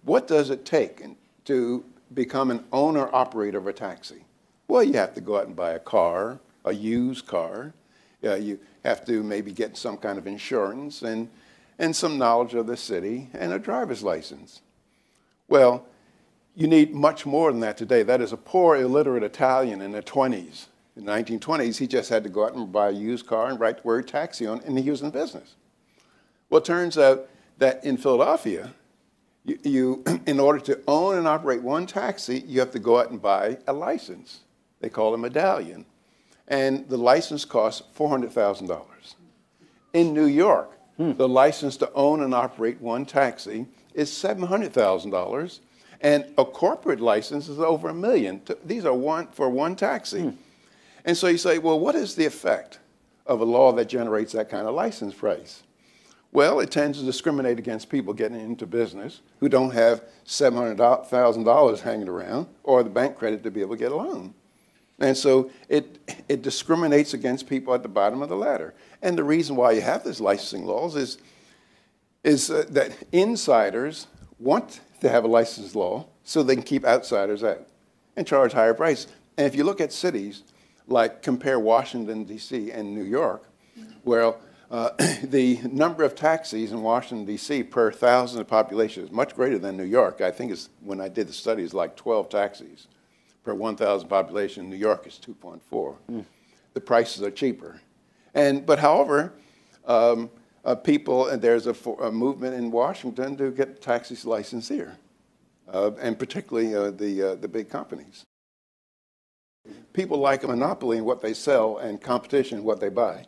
what does it take to become an owner-operator of a taxi? Well, you have to go out and buy a car, a used car. You have to maybe get some kind of insurance and some knowledge of the city and a driver's license. Well, you need much more than that today. That is a poor, illiterate Italian in the 20s. In the 1920s, he just had to go out and buy a used car and write the word taxi on, and he was in business. Well, it turns out that in Philadelphia, in order to own and operate one taxi, you have to go out and buy a license. They call it a medallion. And the license costs $400,000. In New York, the license to own and operate one taxi is $700,000. And a corporate license is over $1 million. These are for one taxi. And so you say, well, what is the effect of a law that generates that kind of license price? Well, it tends to discriminate against people getting into business who don't have $700,000 hanging around or the bank credit to be able to get a loan. And so it discriminates against people at the bottom of the ladder. And the reason why you have these licensing laws is that insiders want to have a license law so they can keep outsiders out and charge higher prices. And if you look at cities like compare Washington, D.C. and New York, where the number of taxis in Washington, D.C. per 1,000 of population is much greater than New York. I think when I did the study, it's like 12 taxis per 1,000 population. New York is 2.4. The prices are cheaper. But however, there's a movement in Washington to get taxis licensed here, and particularly the big companies. People like a monopoly in what they sell and competition in what they buy.